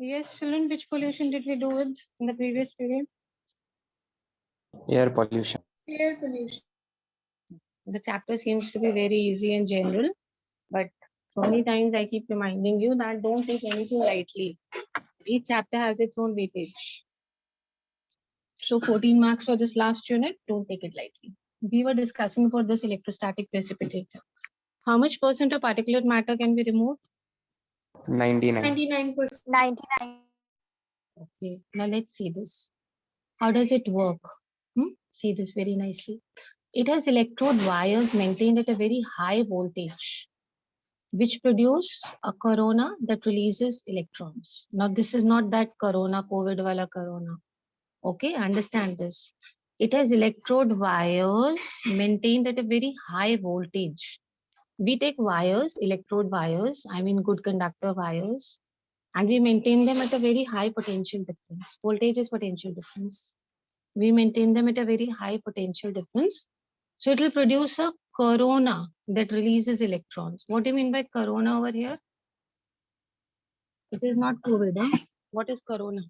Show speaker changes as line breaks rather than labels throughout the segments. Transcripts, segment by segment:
Yes, children, which pollution did we do with in the previous period?
Air pollution.
Air pollution.
The chapter seems to be very easy and general, but so many times I keep reminding you that don't take anything lightly. Each chapter has its own weightage. So 14 marks for this last unit, don't take it lightly. We were discussing about this electrostatic precipitator. How much percent of particulate matter can be removed?
99.
99%.
99.
Okay, now let's see this. How does it work? See this very nicely. It has electrode wires maintained at a very high voltage, which produce a corona that releases electrons. Now, this is not that corona, COVID wala corona. Okay, understand this. It has electrode wires maintained at a very high voltage. We take wires, electrode wires, I mean good conductor wires, and we maintain them at a very high potential difference. Voltage is potential difference. We maintain them at a very high potential difference. So it will produce a corona that releases electrons. What do you mean by corona over here? It is not COVID. Huh? What is corona?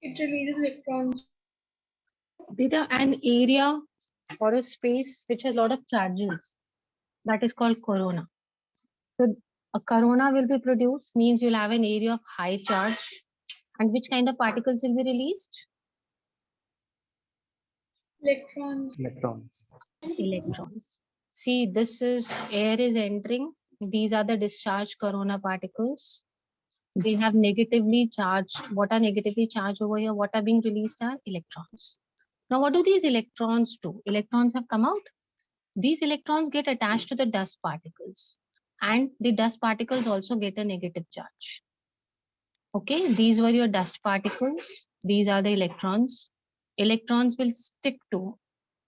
It releases electrons.
Beta, an area or a space which has a lot of charges. That is called corona. So a corona will be produced, means you'll have an area of high charge. And which kind of particles will be released?
Electrons.
Electrons.
Electrons. See, this is air is entering. These are the discharged corona particles. They have negatively charged. What are negatively charged over here? What are being released are electrons. Now, what do these electrons do? Electrons have come out. These electrons get attached to the dust particles, and the dust particles also get a negative charge. Okay, these were your dust particles. These are the electrons. Electrons will stick to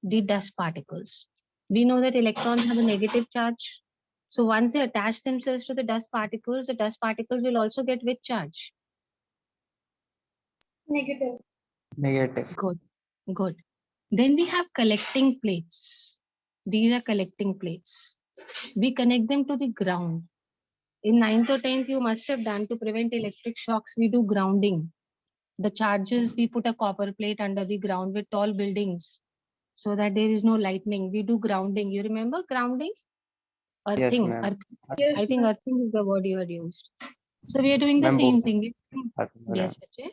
the dust particles. We know that electrons have a negative charge. So once they attach themselves to the dust particles will also get which charge?
Negative.
Negative.
Good, good. Then we have collecting plates. These are collecting plates. We connect them to the ground. In 9th or 10th, you must have done to prevent electric shocks. We do grounding. The charges, we put a copper plate under the ground with tall buildings so that there is no lightning. We do grounding. You remember grounding?
Yes,
Earthing.
ma'am.
Yes,
I think
ma'am.
earthing is the word you had used. So we are doing the
Ma'am,
same
both.
thing.
Earthing,
Yes, Vijay.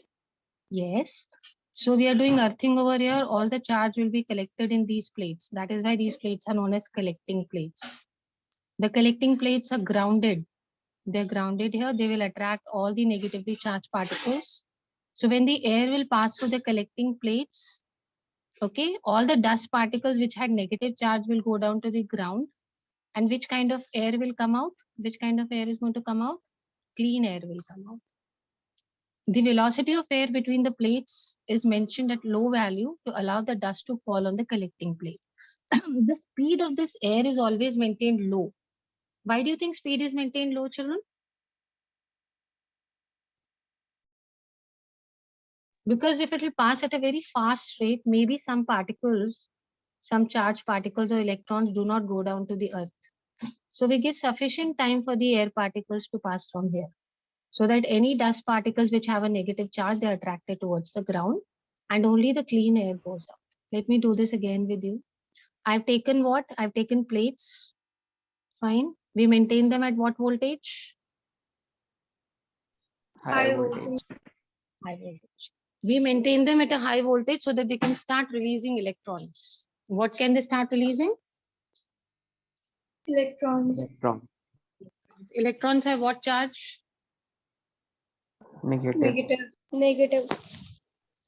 Yes. So we are doing earthing over here. All the charge will be collected in these plates. That is why these plates are known as collecting plates. The collecting plates are grounded. They're grounded here. They will attract all the negatively charged particles. So when the air will pass through the collecting plates, okay, all the dust particles which had negative charge will go down to the ground. And which kind of air will come out? Which kind of air is going to come out? Clean air will come out. The velocity of air between the plates is mentioned at low value to allow the dust to fall on the collecting plate. The speed of this air is always maintained low. Why do you think speed is maintained low, children? Because if it will pass at a very fast rate, maybe some particles, some charged particles or electrons do not go down to the earth. So we give sufficient time for the air particles to pass from here, so that any dust particles which have a negative charge, they are attracted towards the ground and only the clean air goes out. Let me do this again with you. I've taken what? I've taken plates. Fine. We maintain them at what voltage?
High voltage.
High voltage. We maintain them at a high voltage so that they can start releasing electrons. What can they start releasing?
Electrons.
Electron.
Electrons have what charge?
Negative.
Negative.
Negative.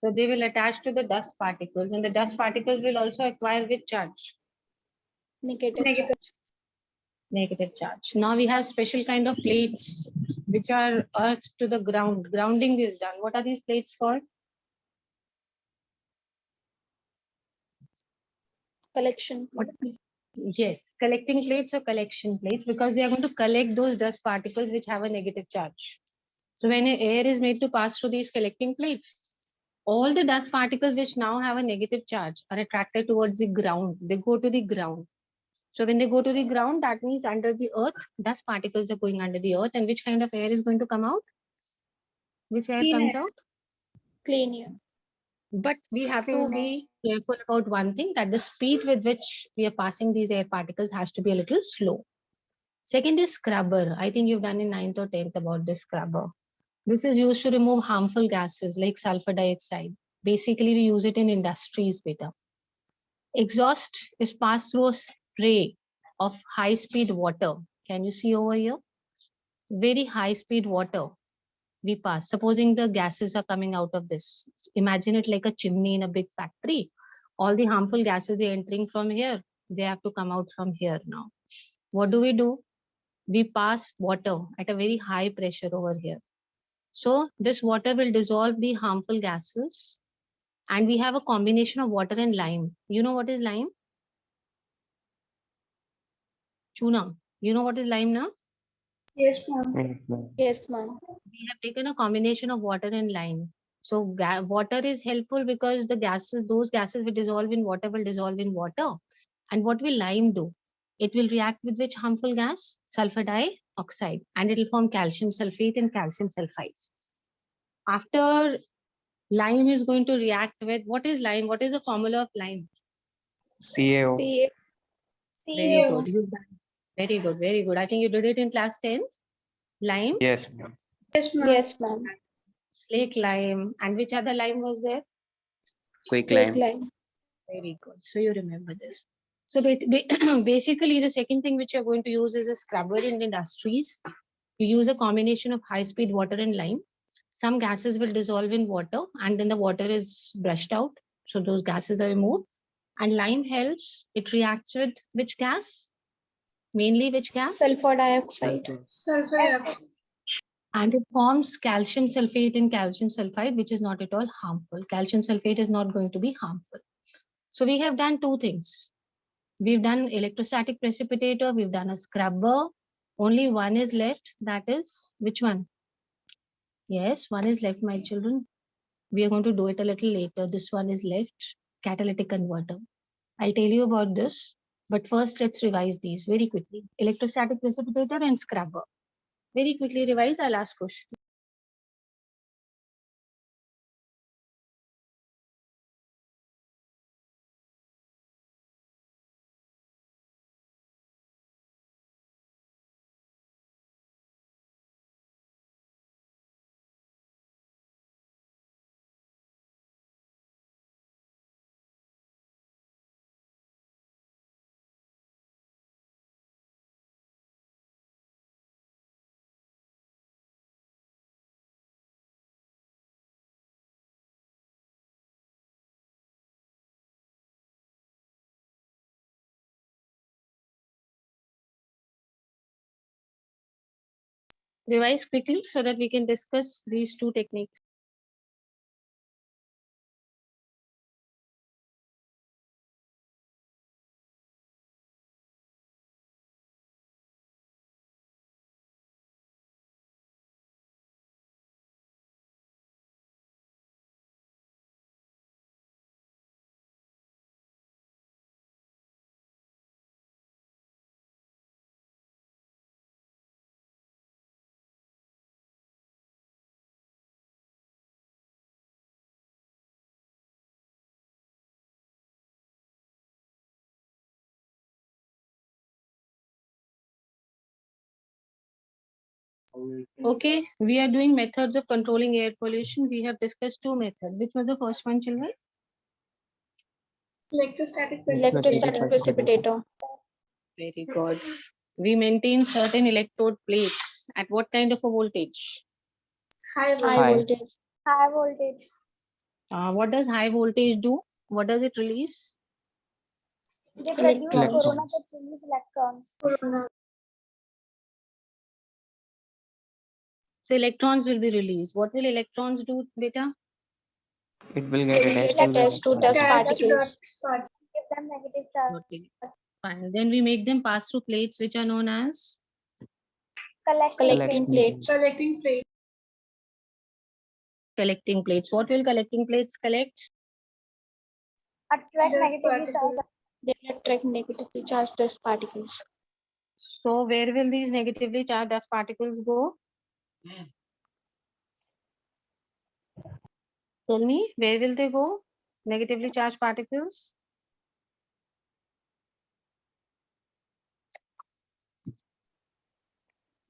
So they will attach to the dust particles, and the dust particles will also acquire which charge?
Negative.
Negative.
Negative charge. Now we have special kind of plates which are earthed to the ground. Grounding is done. What are these plates called?
Collection.
What? Yes, collecting plates or collection plates, because they are going to collect those dust particles which have a negative charge. So when air is made to pass through these collecting plates, all the dust particles which now have a negative charge are attracted towards the ground. They go to the ground. So when they go to the ground, that means under the earth, dust particles are going under the earth. And which kind of air is going to come out? Which air
Clean
comes
air.
out?
Clean air.
But we have to
Clean
be careful about one thing, that the speed with which we are passing these air particles has to be a little slow. Second is scrubber. I think you've done in 9th or 10th about this scrubber. This is used to remove harmful gases like sulfur dioxide. Basically, we use it in industries better. Exhaust is passed through a spray of high speed water. Can you see over here? Very high speed water we pass. Supposing the gases are coming out of this. Imagine it like a chimney in a big factory. All the harmful gases are entering from here. They have to come out from here now. What do? We pass water at a very high pressure over here. So this water will dissolve the harmful gases. And we have a combination of water and lime. You know what is lime? Chuna. You know what is lime now?
Yes, ma'am.
Yes, ma'am.
Yes, ma'am.
We have taken a combination of water and lime. So water is helpful because the gases, those gases will dissolve in water. And what will lime do? It will react with which harmful gas? Sulfur dioxide. And it will form calcium sulfate and calcium sulfide. After lime is going to react with, what is lime? What is the formula of lime?
CaO.
CA.
Very
CO.
good. You've done. Very good. Very good. I think you did it in class 10. Lime,
Yes, ma'am.
Yes, ma'am.
Yes, ma'am.
slate lime. And which other lime was there?
Quick
Quick
lime.
lime.
Very good. So you remember this. So basically, the second thing which you're going to use is a scrubber in industries. You use a combination of high-speed water and lime. Some gases will dissolve in water and then the water is brushed out. So those gases are removed. And lime helps. It reacts with which gas? Mainly which gas?
Sulfur dioxide.
Sulfur dioxide.
And it forms calcium sulfate and calcium sulfide, which is not at all harmful. Calcium sulfate is not going to be harmful. So we have done two things. We've done electrostatic precipitator, we've done a scrubber. Only one is left, that is, which one? Yes, one is left, my children. We are going to do it a little later. This one is left, catalytic converter. I'll tell you about this, but first let's revise these very quickly. Electrostatic precipitator and scrubber. Very quickly revise, I'll ask question. Revise quickly so that we can discuss these two techniques. Okay, we are doing methods of controlling air pollution. We have discussed two methods. Which was the first one, children?
Electrostatic
Electrostatic precipitator.
Very good. We maintain certain electrode plates at what kind of a voltage?
High
High
High.
voltage.
High voltage.
What does high voltage do? What does it release?
It
Electrons.
electrons. Corona.
So electrons will be released. What will electrons do, beta?
It will get attached to
Attached to
the
dust
Attached to
particles.
dust particles. Give them negative charge.
Okay. Fine. Then we make them pass through plates which are known as
Collecting plates.
Collecting plate.
collecting plates. What will collecting plates collect?
Attract negatively charged.
They will attract negatively charged dust particles.
So where will these negatively charged dust particles go? Tell me, where will they go? Negatively charged particles?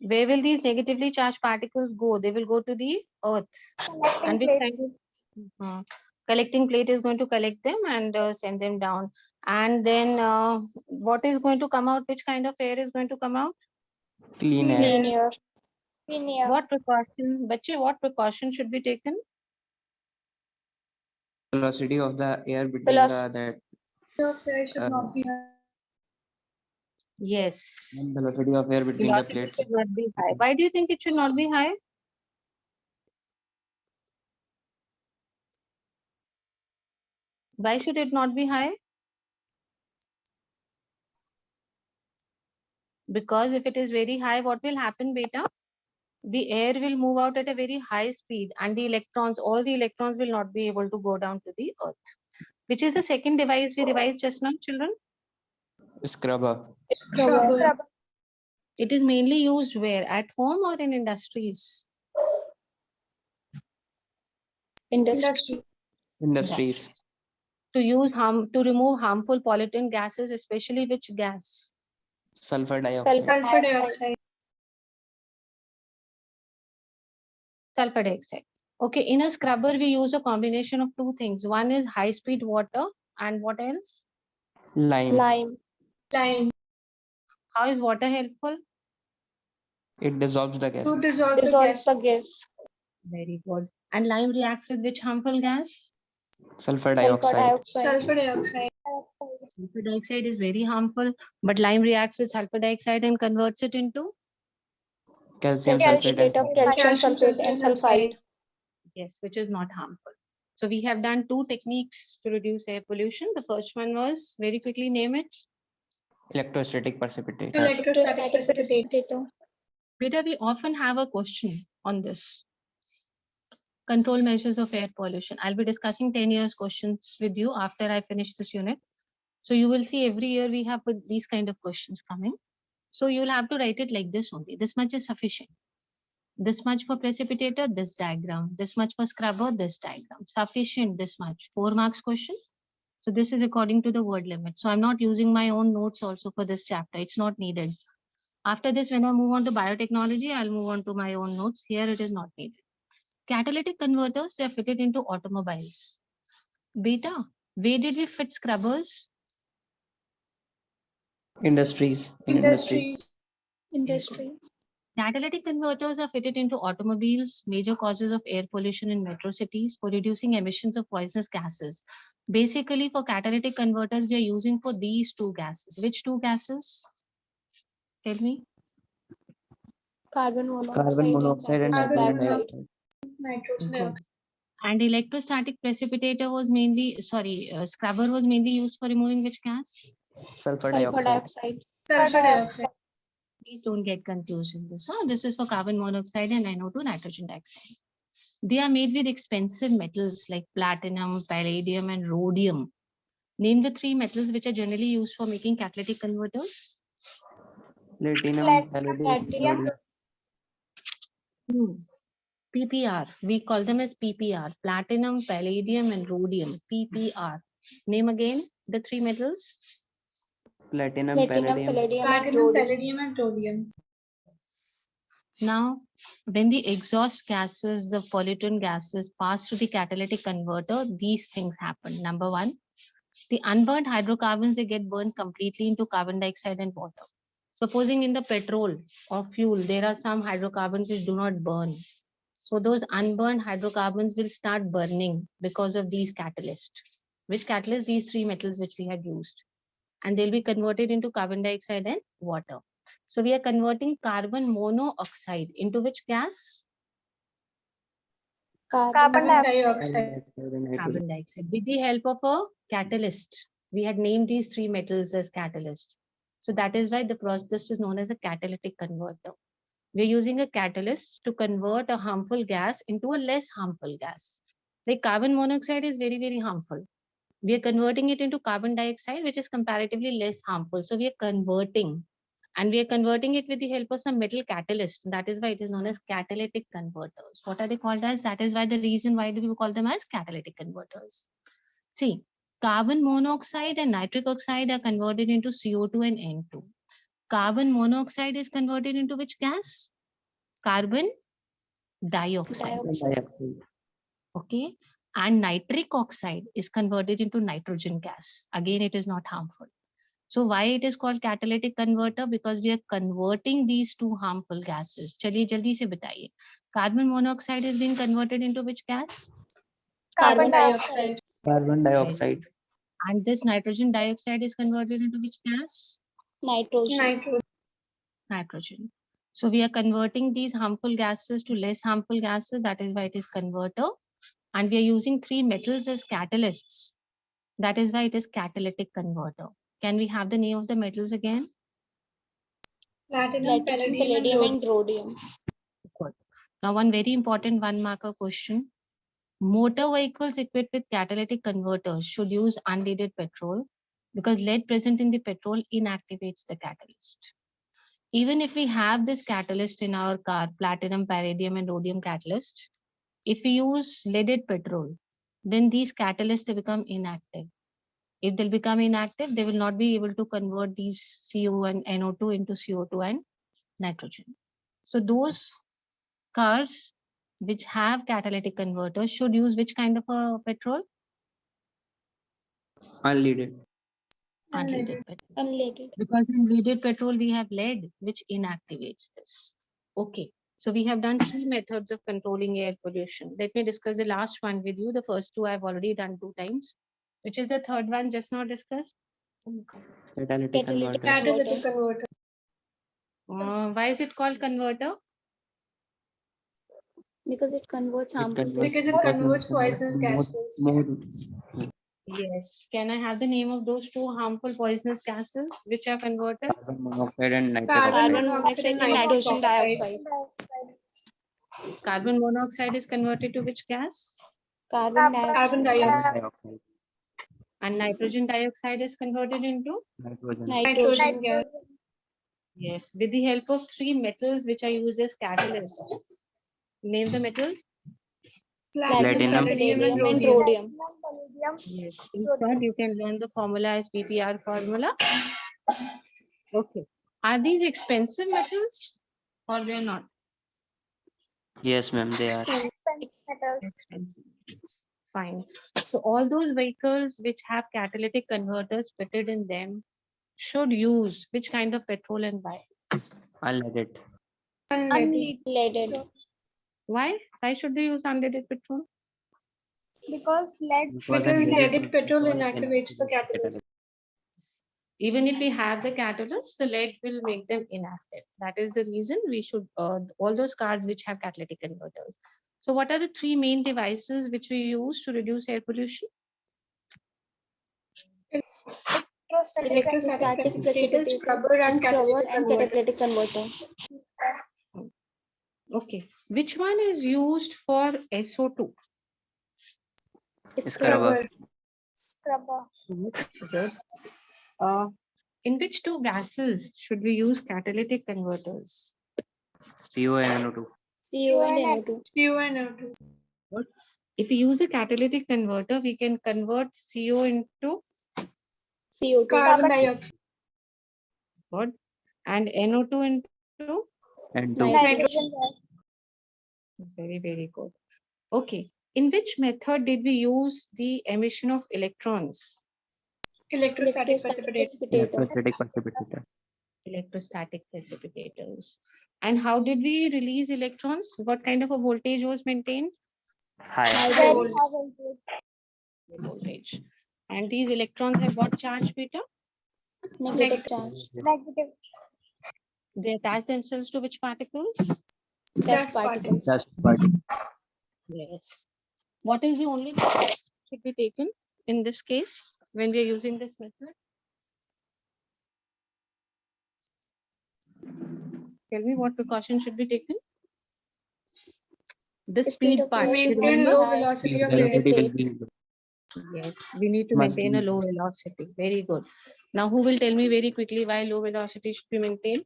Where will these negatively charged particles go? They will go to the earth. And
Collecting
which kind
plates.
of collecting plate is going to collect them and send them down. And then what is going to come out? Which kind of air is going to come out?
Clean air.
Clean air.
Linear.
What precaution, Bache, what precaution should be taken?
Velocity of the air between
Veloc-
that
Should not be high.
Yes.
velocity of air between the
Velocity
plates.
should not be high. Why do you think it should not be high? Why should it not be high? Because if it is very high, what will happen, beta? The air will move out at a very high speed and the electrons, all the electrons will not be able to go down to the earth. Which is the second device we revised just now, children?
Scrubber.
Scrubber.
It is mainly used where? At home or in industries?
Industry.
Industries.
To remove harmful pollutant gases, especially which gas?
Sulfur dioxide.
Sulfur dioxide.
Sulfur dioxide. Okay, in a scrubber, we use a combination of two things. One is high speed water and what else?
Lime.
Lime.
Lime.
How is water helpful?
It dissolves the
To
gases.
dissolve the
Dissolves
gas.
the gas.
Very good. And lime reacts with which harmful gas?
Sulfur
Sulfur
dioxide.
dioxide.
Sulfur dioxide.
Sulfur dioxide is very harmful, but lime reacts with sulfur dioxide and converts it into?
Calcium
Calcium
sulfate and
sulfate of calcium sulfate and sulfide.
Yes, which is not harmful. So we have done two techniques to reduce air pollution. The first one was, very quickly name it.
electrostatic precipitator.
Electrostatic precipitate.
precipitator.
Beta, we often have a question on this. Control measures of air pollution. I'll be discussing 10 years questions with you after I finish this unit. So you will see every year we have these kind of questions coming. So you'll have to write it like this only. This much is sufficient. This much for precipitator, this diagram. This much for scrubber, this diagram. Sufficient, this much. 4 marks question. So this is according to the word limit. So I'm not using my own notes also for this chapter. It's not needed. After this, when I move on to biotechnology, I'll move on to my own notes. Here it is not needed. Catalytic converters, they're fitted into automobiles. Beta, where did we fit scrubbers?
Industries. In industries.
Industries.
Catalytic converters are fitted into automobiles, major causes of air pollution in metro cities for reducing emissions of poisonous gases. Basically, for catalytic converters, we are using for these two gases. Which two gases? Tell me.
Carbon monoxide.
Carbon monoxide and
Carbon
nitrogen
monoxide.
dioxide.
Nitrogen
Good.
dioxide.
And electrostatic precipitator was mainly, scrubber was mainly used for removing which gas?
Sulfur
Sulfur
dioxide.
dioxide.
Sulfur dioxide.
Please don't get confused in this. This is for carbon monoxide and NO2 nitrogen dioxide. They are made with expensive metals like platinum, palladium, and rhodium. Name the 3 metals which are generally used for making catalytic converters.
Platinum, palladium,
Platinum.
rhodium.
PPR. We call them as PPR. Platinum, palladium, and rhodium. PPR. Name again the 3 metals.
Platinum,
Platinum,
palladium.
palladium, and
Platinum,
rhodium.
palladium, and rhodium.
Now, when the exhaust gases, the pollutant gases pass through the catalytic converter, these things happen. Number 1, the unburnt hydrocarbons, they get burned completely into carbon dioxide and water. Supposing in the petrol or fuel, there are some hydrocarbons which do not burn. So those unburned hydrocarbons will start burning because of these catalysts. Which catalyst? These 3 metals which we had used. And they'll be converted into carbon dioxide and water. So we are converting carbon monoxide into which gas?
Carbon dioxide.
Carbon dioxide. With the help of a catalyst. We had named these 3 metals as catalyst. So that is why the process is known as a catalytic converter. We're using a catalyst to convert a harmful gas into a less harmful gas. Like carbon monoxide is very, very harmful. We are converting it into carbon dioxide, which is comparatively less harmful. So we are converting, and we are converting it with the help of some metal catalyst. That is why it is known as catalytic converters. What are they called as? That is why the reason why do we call them as catalytic converters. See, carbon monoxide and nitric oxide are converted into CO2 and N2. Carbon monoxide is converted into which gas? Carbon dioxide.
Dioxide.
Okay. And nitric oxide is converted into nitrogen gas. Again, it is not harmful. So why it is called catalytic converter? Because we are converting these two harmful gases. चलिए जल्दी से बताइए. Carbon monoxide is being converted into which gas?
Carbon dioxide.
Carbon dioxide.
And this nitrogen dioxide is converted into which gas?
Nitrogen.
Nitrogen.
Nitrogen. So we are converting these harmful gases to less harmful gases. That is why it is converter. And we are using three metals as catalysts. That is why it is catalytic converter. Can we have the name of the metals again?
Platinum,
Platinum,
palladium,
palladium,
and
and rhodium.
Good. Now, one very important one marker question. Motor vehicles equipped with catalytic converters should use unleaded petrol because lead present in the petrol inactivates the catalyst. Even if we have this catalyst in our car, platinum, palladium, and rhodium catalyst, if we use leaded petrol, then these catalysts they become inactive. If they'll become inactive, they will not be able to convert these CO and NO2 into CO2 and nitrogen. So those cars which have catalytic converters should use which kind of a petrol?
Unleaded.
Unleaded petrol.
Unleaded.
Because in leaded petrol, we have lead, which inactivates this. Okay. So we have done three methods of controlling air pollution. Let me discuss the last one with you. The first two I've already done 2 times. Which is the third one just now discussed?
Catalytic converter.
catalytic converter.
Why is it called converter?
Because it converts harmful
converts-
Because it
gases.
converts poisonous gases.
More.
Yes. Can I have the name of those two harmful poisonous gases which are converted?
Carbon monoxide and nitric
Carbon
oxide.
Carbon
monoxide
monoxide
and
and
nitrous
nitrogen
oxide.
dioxide.
Carbon monoxide is converted to which gas?
Carbon
Carbon
dioxide.
dioxide.
And nitrogen dioxide is converted into?
Nitrogen.
Nitrogen gas.
Yes. With the help of three metals which are used as catalysts. Name the metals?
Platinum,
Platinum,
palladium, and
Palladium and
rhodium.
rhodium.
Yes. In short, you can learn the formula as PPR formula. Okay. Are these expensive metals or they are not?
Yes, ma'am, they are.
Expensive. Fine. So all those vehicles which have catalytic converters fitted in them should use which kind of petrol and why?
Unleaded.
Unleaded.
Unleaded.
Why? Why should they use unleaded petrol?
Because lead.
Because leaded petrol inactivates the catalyst.
Even if we have the catalyst, the lead will make them inactive. That is the reason we should, all those cars which have catalytic converters. So what are the three main devices which we use to reduce air pollution?
Electrostatic
Electrostatic
precipitator, scrubber, and
scrubber
catalytic
and
converter.
catalytic converter.
Okay. Which one is used for SO2?
Scrubber.
Scrubber.
Good. In which two gases should we use catalytic converters?
CO and NO2.
CO and NO2.
CO and NO2.
If we use a catalytic converter, we can convert CO into
CO2.
Carbon dioxide.
what? And NO2 into?
N2.
Nitrogen.
Very, very good. Okay. In which method did we use the emission of electrons?
Electrostatic precipitator.
Electrostatic precipitator.
Electrostatic precipitators. And how did we release electrons? What kind of a voltage was maintained?
High.
High voltage.
Voltage. And these electrons have what charge, Peter?
Negative charge.
They attach themselves to which particles?
Dust particles.
Dust particles.
Yes. What is the only method should be taken in this case when we are using this method? Tell me what precaution should be taken? The
speed
speed
of
part.
light.
you
Maintain
remember?
low velocity of
Velocity will
air.
be low.
Yes, we need to
Must
maintain a
be.
low velocity. Very good. Now, who will tell me very quickly why low velocity should be maintained?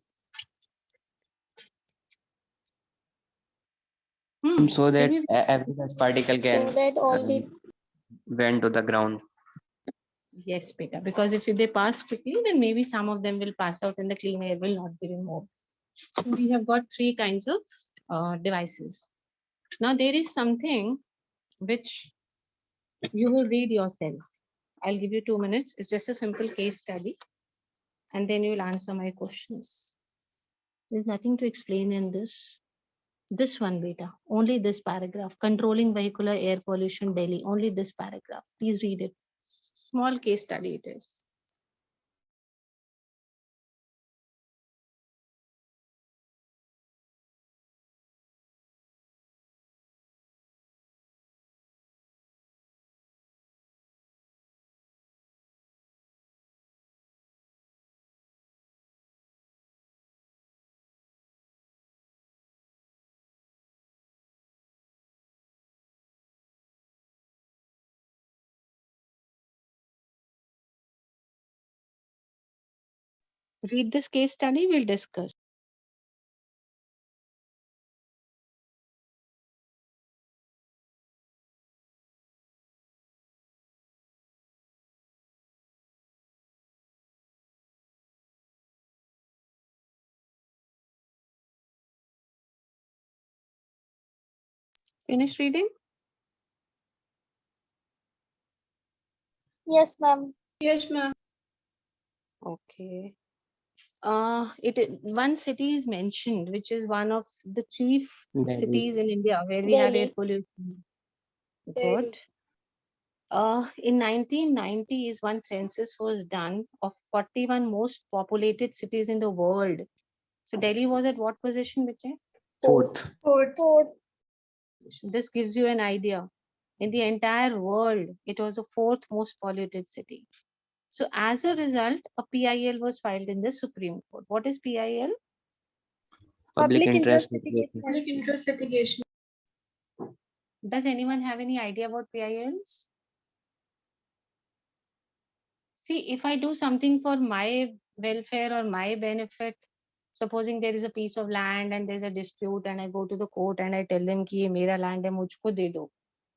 So
Tell
that
me.
every such particle
So
can
that all the
went to the ground.
Yes, beta. Because if they pass quickly, then maybe some of them will pass out and the clean air will not be removed. So we have got three kinds of devices. Now there is something which you will read yourself. I'll give you 2 minutes. It's just a simple case study. And then you'll answer my questions. There's nothing to explain in this. This one, beta. Only this paragraph. Controlling vehicular air pollution, Delhi. Only this paragraph. Please read it. Small case study it is. Read this case study, we'll discuss. Finish reading?
yes, ma'am.
Yes, ma'am.
Okay. One city is mentioned, which is one of the chief
Delhi.
cities in India where we have air
Delhi.
pollution.
Delhi.
Good. In 1990 is one census was done of 41 most populated cities in the world. So Delhi was at what position, Vijay?
Fourth.
Fourth.
This gives you an idea. In the entire world, it was the fourth most polluted city. So as a result, a PIL was filed in the Supreme Court. What is PIL?
Public interest litigation.
Public interest litigation.
Does anyone have any idea about PILs? See, if I do something for my welfare or my benefit, supposing there is a piece of land and there's a dispute and I go to the court and I tell them कि ये मेरा land है मुझको दे दो,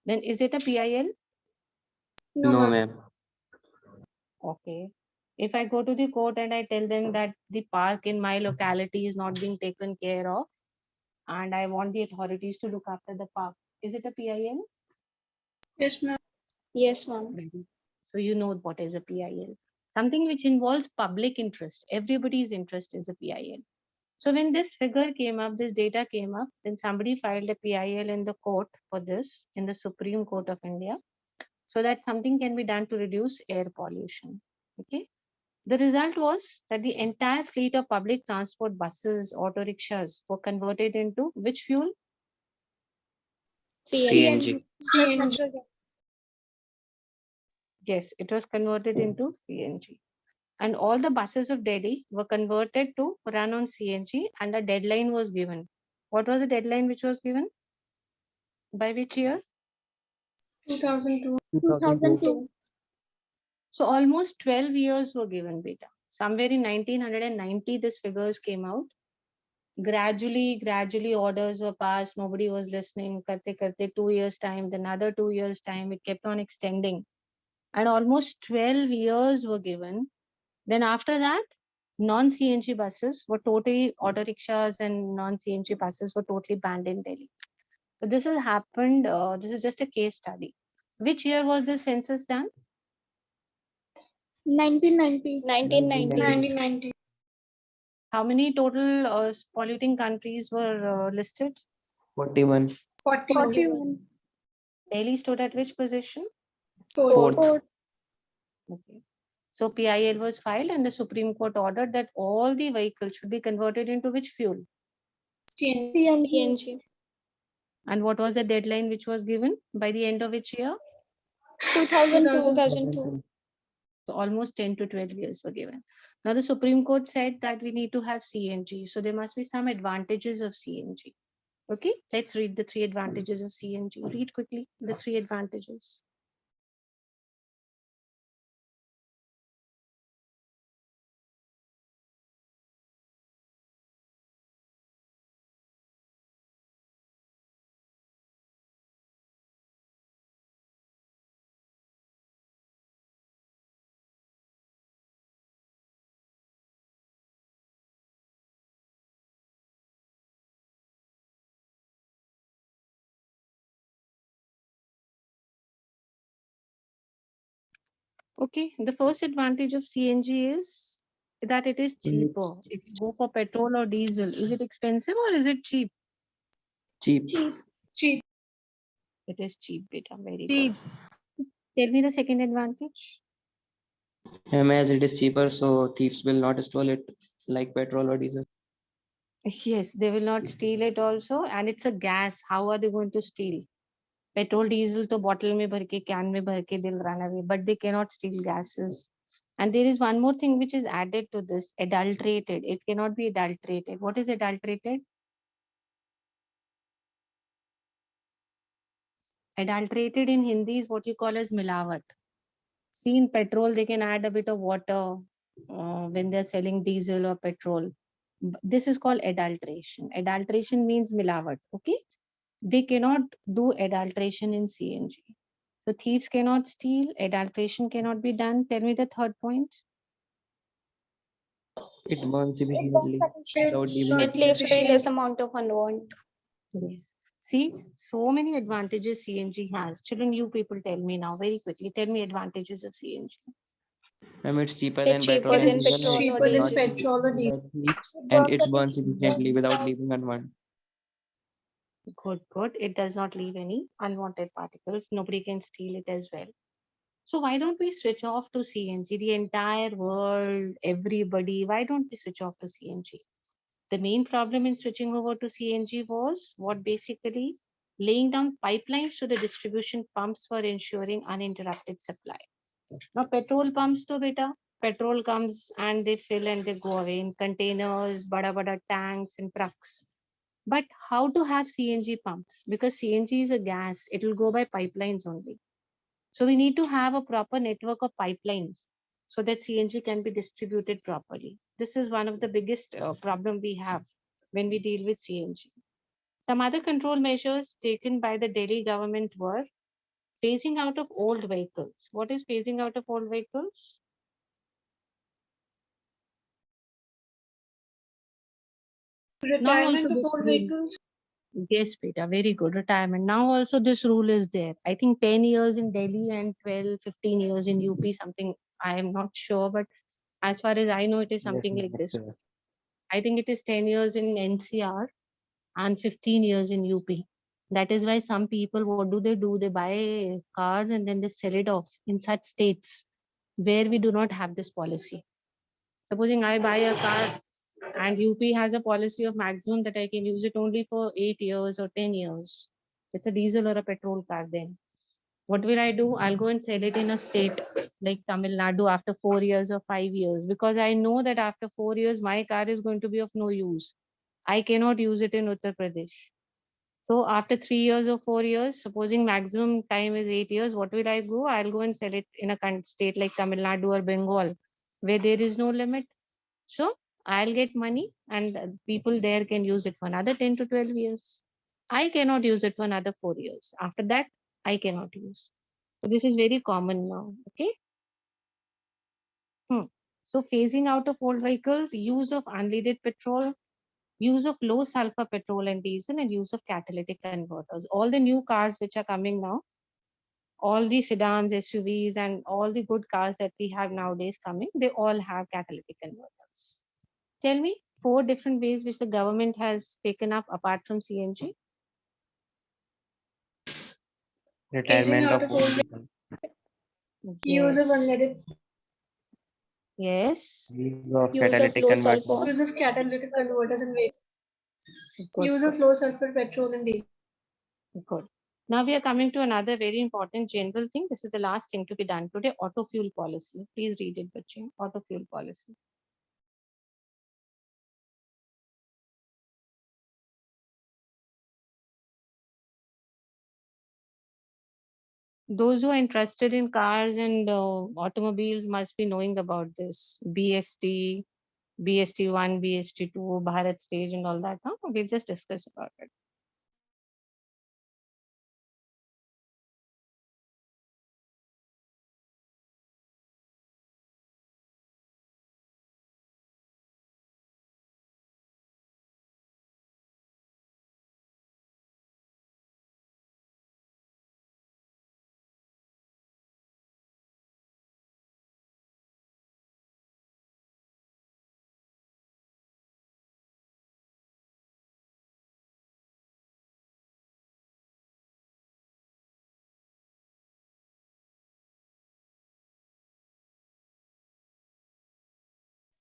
then is it a PIL?
No,
No,
ma'am.
ma'am.
Okay. If I go to the court and I tell them that the park in my locality is not being taken care of and I want the authorities to look after the park, is it a PIL?
Yes, ma'am.
Yes, ma'am.
So you know what is a PIL. Something which involves public interest. Everybody's interest is a PIL. So when this figure came up, this data came up, then somebody filed a PIL in the court for this in the Supreme Court of India, so that something can be done to reduce air pollution. Okay. The result was that the entire fleet of public transport buses, auto rickshaws were converted into which fuel?
CNG.
CNG.
Yes, it was converted into CNG. And all the buses of Delhi were converted to run on CNG and a deadline was given. What was the deadline which was given? By which year?
2002.
2002.
So almost 12 years were given, beta. Somewhere in 1990, this figures came out. Gradually orders were passed. Nobody was listening. Karte 2 years time, then another 2 years time. It kept on extending. And almost 12 years were given. Then after that, non-CNG buses were totally, auto rickshaws and non-CNG buses were totally banned in Delhi. So this has happened, this is just a case study. Which year was this census done?
1990. 1990.
1990.
How many total polluting countries were listed?
41.
41.
41.
Delhi stood at which position?
Fourth.
Okay. So PIL was filed and the Supreme Court ordered that all the vehicles should be converted into which fuel?
CNG.
CNG.
And what was the deadline which was given? By the end of which year?
2002.
So almost 10 to 12 years were given. Now the Supreme Court said that we need to have CNG. So there must be some advantages of CNG. Okay, let's read the 3 advantages of CNG. Read quickly the 3 advantages. Okay, the first advantage of CNG is that it is cheaper.
It's
If you go for petrol or diesel, is it expensive or is it cheap?
cheap.
Cheap.
It is cheap, beta. Very
Cheap.
good. Tell me the second advantage.
As it is cheaper, so thieves will not steal it like petrol or diesel.
Yes, they will not steal it also, and it's a gas. How are they going to steal? Petrol, diesel, to bottle में भर के, can में भर के, they'll run away, but they cannot steal gases. And there is one more thing which is added to this: adulterated. It cannot be adulterated. What is adulterated? Adulterated in Hindi is what you call as milawat. See, in petrol, they can add a bit of water when they're selling diesel or petrol. This is called adulteration. Adulteration means milawat. Okay, they cannot do adulteration in CNG. So thieves cannot steal. Adulteration cannot be done. Tell me the third point.
It burns immediately without leaving a
It leaves
trace.
very less amount of unwanted.
Yes. See, so many advantages CNG has. Children, you people tell me now very quickly. Tell me advantages of CNG.
It's cheaper
It's
than
cheaper
petrol and
than
diesel,
It's
and
petrol
it
or
cheaper
will
than
not
diesel.
be
petrol or
used
diesel.
by thieves, and it burns efficiently without leaving unwanted.
Good, good. It does not leave any unwanted particles. Nobody can steal it as well. So why don't we switch off to CNG? The entire world, everybody, why don't we switch off to CNG? The main problem in switching over to CNG was what basically laying down pipelines to the distribution pumps for ensuring uninterrupted supply. Now, petrol pumps to beta, petrol comes and they fill and they go away in containers, bada tanks and trucks. But how to have CNG pumps? Because CNG is a gas, it will go by pipelines only. So we need to have a proper network of pipelines so that CNG can be distributed properly. This is one of the biggest problem we have when we deal with CNG. Some other control measures taken by the Delhi government were phasing out of old vehicles. What is phasing out of old vehicles? Now also
Retirement of
this
old
rule.
vehicles.
Yes, Peter, very good. Retirement. Now also this rule is there. I think 10 years in Delhi and 12, 15 years in UP, something I am not sure, but as far as I know, it is
Yes,
something
ma'am,
like
it's
this. I think it is 10 years in NCR and 15 years in UP. That is why some people, what do? They buy cars and then they sell it off in such states where we do not have this policy. Supposing I buy a car and UP has a policy of maximum that I can use it only for 8 years or 10 years. It's a diesel or a petrol car then. What will I do? I'll go and sell it in a state like Tamil Nadu after 4 years or 5 years because I know that after 4 years my car is going to be of no use. I cannot use it in Uttar Pradesh. So after 3 years or 4 years, supposing maximum time is 8 years, what will I go? I'll go and sell it in a state like Tamil Nadu or Bengal where there is no limit. So I'll get money and people there can use it for another 10 to 12 years. I cannot use it for another 4 years. After that, I cannot use. So this is very common now. Okay. So phasing out of old vehicles, use of unleaded petrol, use of low sulfur petrol and diesel, and use of catalytic converters. All the new cars which are coming now, all the sedans, SUVs, and all the good cars that we have nowadays coming, they all have catalytic converters. Tell me 4 different ways which the government has taken up apart from CNG.
Phasing
retirement
out
of
of
old
old
vehicle,
use of
Yes.
unleaded.
Yes.
use of
Use of
catalytic
low
converter,
sulfur.
Use of catalytic converters and waste.
Good,
Use of
good,
low sulfur petrol and diesel.
good. Now we are coming to another very important general thing. This is the last thing to be done today. Auto fuel policy. Please read it, Bachche. Auto fuel policy. Those who are interested in cars and automobiles must be knowing about this BST, BST1, BST2, Bharat stage and all that. Huh? We'll just discuss about it.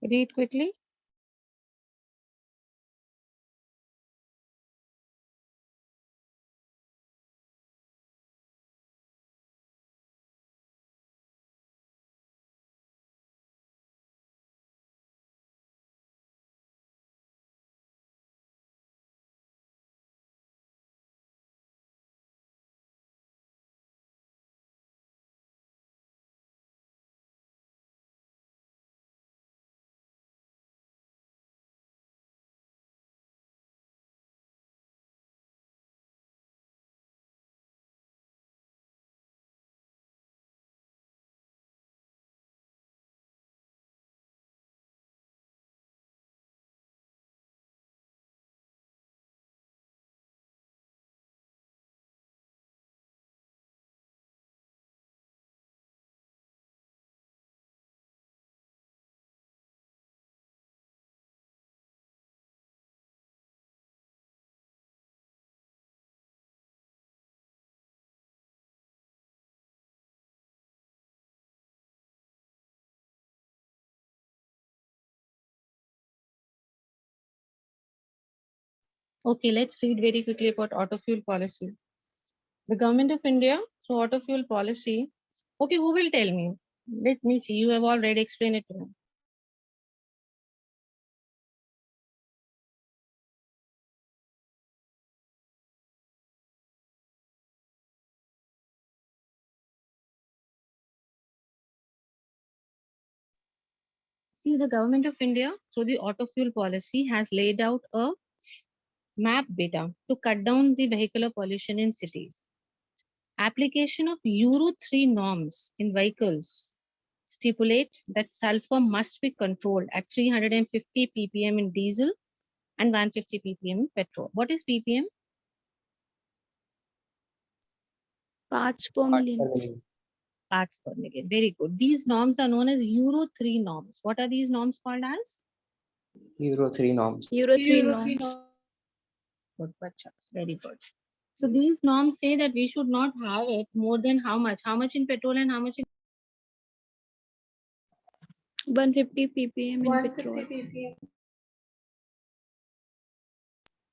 Read quickly. Okay, let's read very quickly about auto fuel policy. The government of India, through auto fuel policy. Okay, who will tell me? Let me see. You have already explained it to me. See, the government of India, through the auto fuel policy, has laid out a map beta to cut down the vehicular pollution in cities. Application of Euro 3 norms in vehicles stipulates that sulfur must be controlled at 350 ppm in diesel and 150 ppm in petrol. What is ppm?
Parts per million.
Parts per million. Very good. These norms are known as Euro 3 norms. What are these norms called as?
Euro 3 norms.
Euro 3
Euro 3
norms.
Good, bacha. Very good. So these norms say that we should not have it more than how much? How much in petrol and how much in
150 ppm in
150
petrol.
ppm.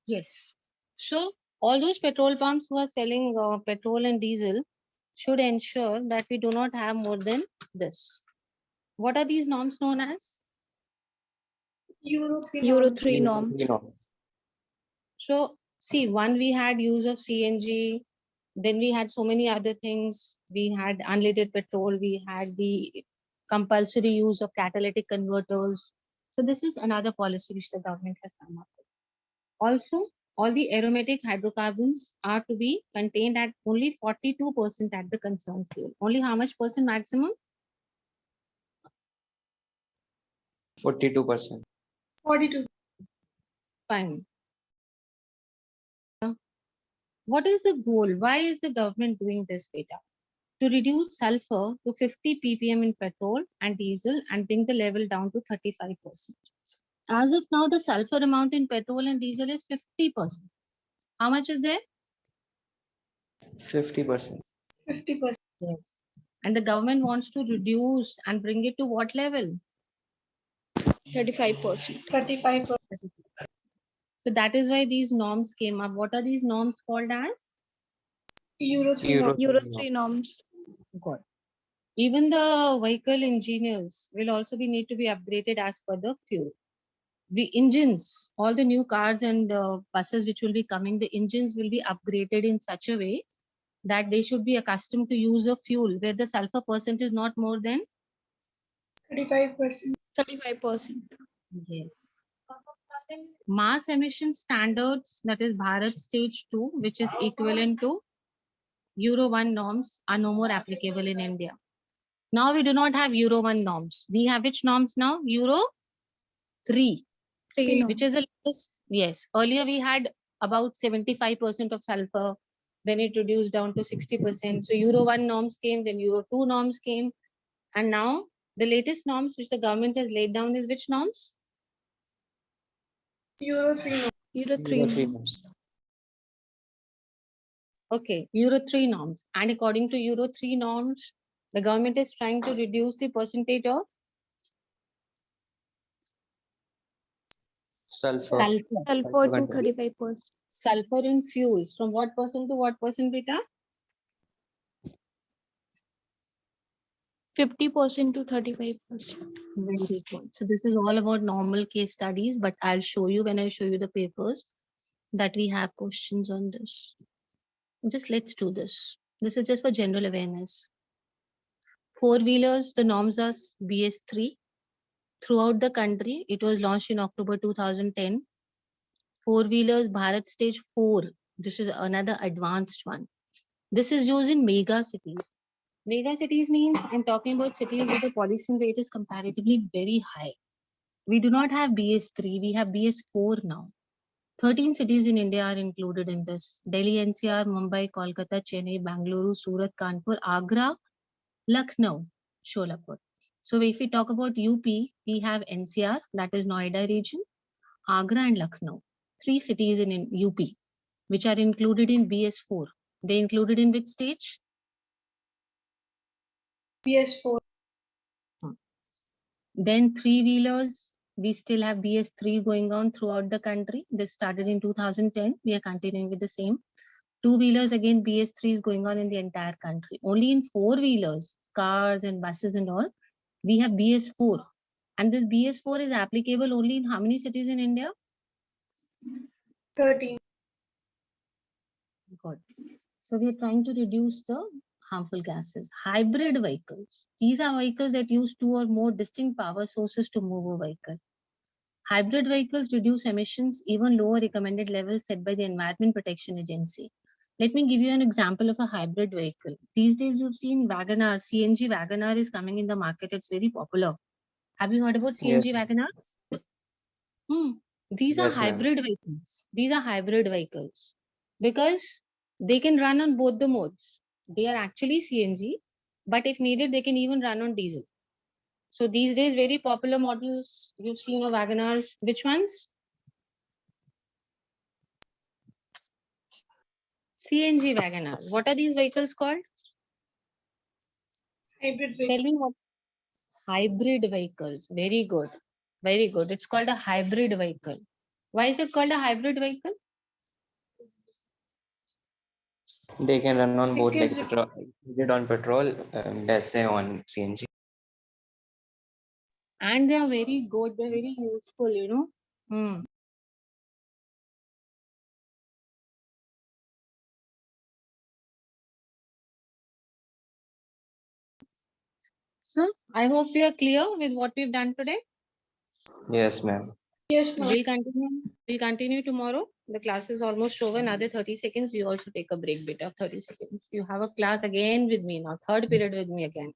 Yes. So all those petrol pumps who are selling petrol and diesel should ensure that we do not have more than this. What are these norms known as?
Euro 3
Euro
norms.
3
Euro
norms.
3 norms.
So see, one, we had use of CNG, then we had so many other things. We had unleaded petrol, we had the compulsory use of catalytic converters. So this is another policy which the government has come up with. Also, all the aromatic hydrocarbons are to be contained at only 42% at the concerned fuel. Only how much percent maximum?
42%.
42.
Fine. What is the goal? Why is the government doing this, beta? To reduce sulfur to 50 ppm in petrol and diesel and bring the level down to 35%. As of now, the sulfur amount in petrol and diesel is 50%. How much is there?
50%.
50%.
Yes. And the government wants to reduce and bring it to what level?
35%.
35%.
So that is why these norms came up. What are these norms called as?
Euro 3
Euro
norms.
Euro
3
3 norms.
Good. Even the vehicle engineers will also need to be upgraded as per the fuel. The engines, all the new cars and buses which will be coming, the engines will be upgraded in such a way that they should be accustomed to use of fuel where the sulfur percent is not more than
35%.
35%.
yes. Mass emission standards, that is Bharat Stage 2, which is equivalent to Euro 1 norms, are no more applicable in India. Now we do not have Euro 1 norms. We have which norms now? Euro 3,
3 norms.
which is the latest. Yes, earlier we had about 75% of sulfur, then it reduced down to 60%. So Euro 1 norms came, then Euro 2 norms came, and now the latest norms which the government has laid down is which norms?
Euro 3 norms.
Euro 3
Euro 3
norms.
norms.
Okay, Euro 3 norms. And according to Euro 3 norms, the government is trying to reduce the percentage of
Sulfur.
Sulfur.
Sulfur to
content.
35%.
Sulfur in fuels. From what percent to what percent, beta?
50% to 35%.
Very good. So this is all about normal case studies, but I'll show you when I show you the papers that we have questions on this. Just let's do this. This is just for general awareness. Four-wheelers, the norms are BS3. Throughout the country, it was launched in October 2010. Four-wheelers, Bharat Stage 4. This is another advanced one. This is used in mega cities. Mega cities means I'm talking about cities where the pollution rate is comparatively very high. We do not have BS3, we have BS4 now. 13 cities in India are included in this. Delhi, NCR, Mumbai, Kolkata, Chennai, Bangalore, Surat, Kanpur, Agra, Lucknow, Sholapur. So if we talk about UP, we have NCR, that is Noida region, Agra and Lucknow. 3 cities in UP, which are included in BS4. They included in which stage?
BS4.
Then three-wheelers, we still have BS3 going on throughout the country. This started in 2010. We are continuing with the same. Two-wheelers, again, BS3 is going on in the entire country. Only in four-wheelers, cars and buses and all, we have BS4. And this BS4 is applicable only in how many cities in India?
13.
Good. So we are trying to reduce the harmful gases. Hybrid vehicles. These are vehicles that use 2 or more distinct power sources to move a vehicle. Hybrid vehicles reduce emissions even lower recommended levels set by the Environment Protection Agency. Let me give you an example of a hybrid vehicle. These days you've seen WagonR, CNG WagonR is coming in the market. It's very popular. Have you heard about CNG
Yes.
WagonRs? These are
Yes, ma'am.
hybrid vehicles. These are hybrid vehicles because they can run on both the modes. They are actually CNG, but if needed, they can even run on diesel. So these days, very popular models you've seen of WagonRs. Which ones? CNG WagonR. What are these vehicles called?
Hybrid
Tell
vehicle.
me what. Hybrid vehicles. Very good. Very good. It's called a hybrid vehicle. Why is it called a hybrid vehicle?
They can run on both, like
Because
petrol, did on petrol, वैसे on CNG.
And they are very good. They're very useful, you know. So I hope we are clear with what we've done today.
Yes, ma'am.
yes, ma'am.
We'll continue. We'll continue tomorrow. The class is almost over. Another 30 seconds. You also take a break, beta. 30 seconds. You have a class again with me now. Third period with me again.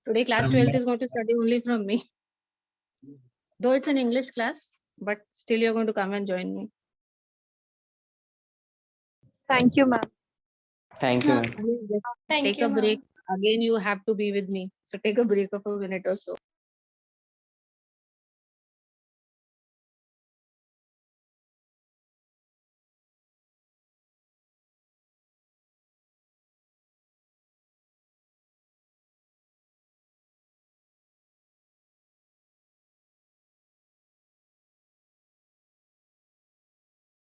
Today, class 12th is going to study only from me. Though it's an English class, but still you're going to come and join me.
Thank you, ma'am.
Thank you, ma'am.
Thank
Take
you,
a break.
ma'am.
Again, you have to be with me. So take a break of a minute or so.